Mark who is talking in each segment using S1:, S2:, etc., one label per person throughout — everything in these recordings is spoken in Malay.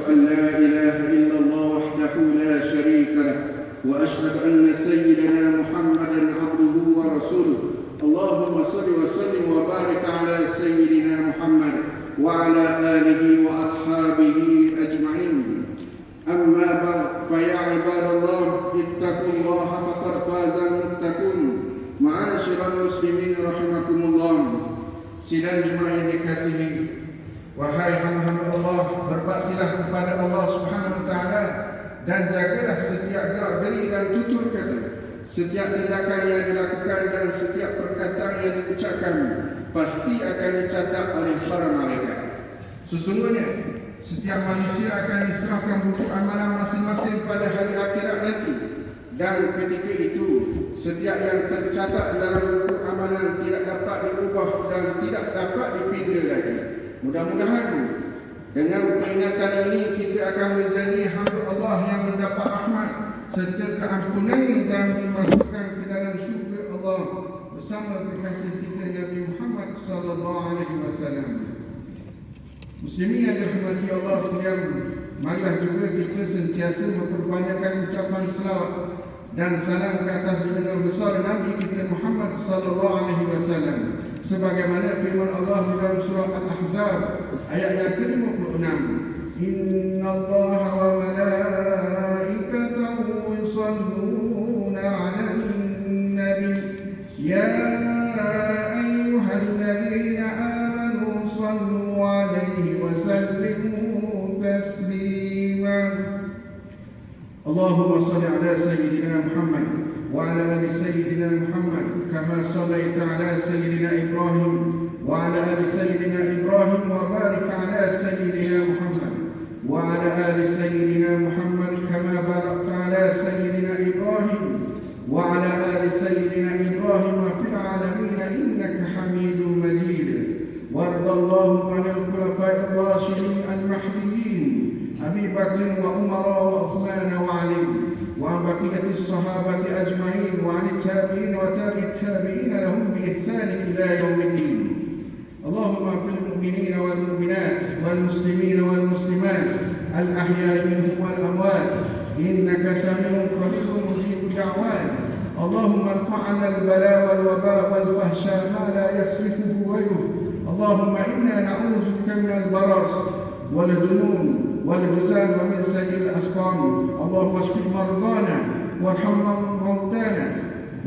S1: أن لا إله إلا الله وحده لا شريك له وأشهد أن سيدنا محمدا عبده ورسوله اللهم صل وسلم وبارك على سيدنا محمد وعلى آله وأصحابه أجمعين. أما بعد فيا عباد الله اتقوا الله فقد فاز المتقون. معاشر المسلمين رحمكم الله. Sidang jemaah yang dikasihi, wahai hamba-hamba Allah, berbaktilah kepada Allah Subhanahu wa taala dan jagalah setiap gerak geri dan tutur kata, setiap tindakan yang dilakukan dan setiap perkataan yang diucapkan pasti akan dicatat oleh para malaikat. Sesungguhnya setiap manusia akan diserahkan buku amalan masing-masing pada hari akhirat nanti, dan ketika itu setiap yang tercatat dalam buku amalan tidak dapat diubah dan tidak dapat dipindah lagi. Mudah-mudahan dengan peringatan ini kita akan menjadi hamba Allah yang mendapat rahmat serta keampunan dan dimasukkan ke dalam syurga Allah bersama kekasih kita Nabi Muhammad sallallahu alaihi wasallam. Muslimin yang dirahmati Allah sekalian, marilah juga kita sentiasa memperbanyakkan ucapan selawat dan salam ke atas junjungan besar Nabi kita Muhammad sallallahu alaihi wasallam, sebagaimana firman Allah di dalam surah Al-Ahzab ayat yang ke-56, innallaha wa malaikatahu yusalluna 'alan nabi ya ayyuhalladzina amanu sallu 'alaihi wa sallimu taslima. Allahumma salli ala sayyidina Muhammad wa ala ali sayyidina Muhammad kama sallaita ala sayyidina Ibrahim wa ala ali sayyidina Ibrahim wa barik ala sayyidina Muhammad wa ala ali sayyidina Muhammad kama barakta ala sayyidina Ibrahim wa ala ali sayyidina Ibrahim fil alamin innaka Hamidum Majid. Warda Allahumma 'anil khulafa'ir rasyidin al-mahdiyyin أبي بكر وعمر وعثمان وعلي وعن بقية الصحابة أجمعين وعن التابعين وتابع التابعين لهم بإحسان إلى يوم الدين. اللهم اغفر للمؤمنين والمؤمنات والمسلمين والمسلمات الأحياء منهم والأموات إنك سميع قريب مجيب الدعوات. اللهم ارفع عنا البلاء والوباء والفحشاء ما لا يصرفه غيره. اللهم إنا نعوذ بك من البرص والجنون والجزام ومن سيء الأسقام. اللهم اشف مرضانا وارحم موتانا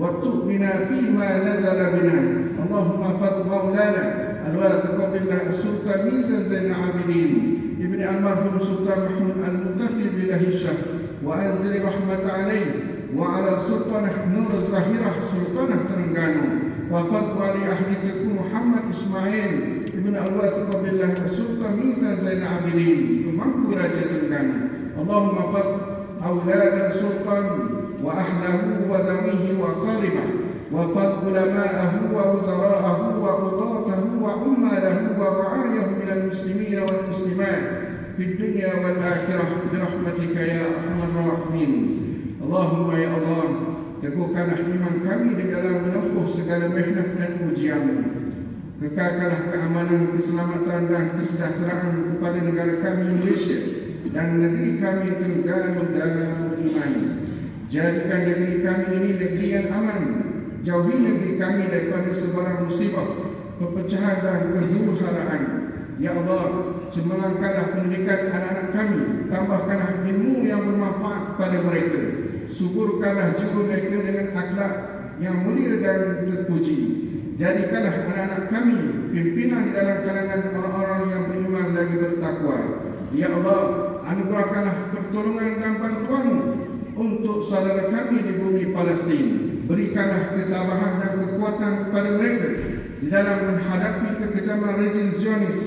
S1: واكتب بنا فيما نزل بنا. اللهم احفظ مولانا الواثق بالله السلطان ميزان زين العابدين ابن المرحوم سلطان محمود المكتفي بله الشهر وأنزل رحمة عليه وعلى السلطان نور الظاهرة سلطانه ترنغانو وفضل علي أحدكم محمد إسماعيل ابن الواثق بالله السلطان ميزان زين العابدين ومنكو راجة ترنغانو. اللهم فضل أولاد السلطان وأهله وذويه وأقاربه وفضل علماءه ووزراءه وقضاته وعماله ورعايه من المسلمين والمسلمات في الدنيا والآخرة برحمتك يا أرحم الراحمين. اللهم يا الله, teguhkanlah iman kami di dalam menempuh segala mihnah dan ujian. Kekalkanlah keamanan, keselamatan dan kesejahteraan kepada negara kami Malaysia dan negeri kami Terengganu Darul Iman. Jadikan negeri kami ini negeri yang aman. Jauhi negeri kami daripada sebarang musibah, perpecahan dan kehuru-haraan. Ya Allah, cemerlangkanlah pendidikan anak-anak kami, tambahkanlah ilmu yang bermanfaat kepada mereka, suburkanlah jiwa mereka dengan akhlak yang mulia dan terpuji. Jadikanlah anak-anak kami pimpinan di dalam kalangan orang-orang yang beriman lagi bertakwa. Ya Allah, anugerahkanlah pertolongan dan bantuan-Mu untuk saudara kami di bumi Palestin. Berikanlah ketabahan dan kekuatan kepada mereka di dalam menghadapi kekejaman rejim Zionis.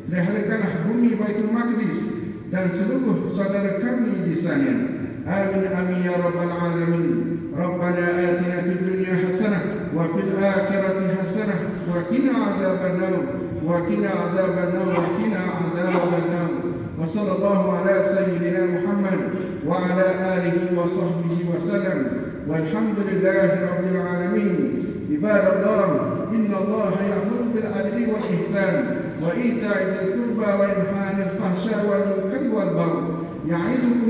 S1: Peliharakanlah bumi Baitul Maqdis dan seluruh saudara kami di sana. Amin amin ya rabbal alamin. Rabbana atina fid dunya hasanah wa fil akhirati hasanah wa qina adzaban nar wa qina adzaban nar wa qina adzaban nar. Wa sallallahu ala sayyidina Muhammad wa ala alihi wa sahbihi wa sallam. Walhamdulillahi rabbil alamin. Ibadallah, innallaha ya'muru bil adli wal ihsan wa ita'i dzil qurba wa yanha 'anil fahsya'i wal munkari wal baghi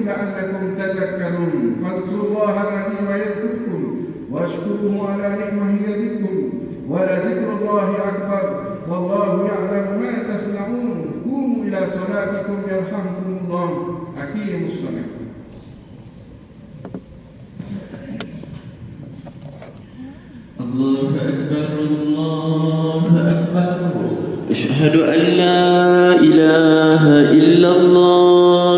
S1: يعظكم لعلكم تذكرون فاذكروا الله العظيم يذكركم واشكروه على نعمه يزدكم ولذكر الله أكبر والله يعلم ما تصنعون قوموا إلى صلاتكم يرحمكم الله أقيموا الصلاة.
S2: الله أكبر الله أكبر أشهد أن لا إله إلا الله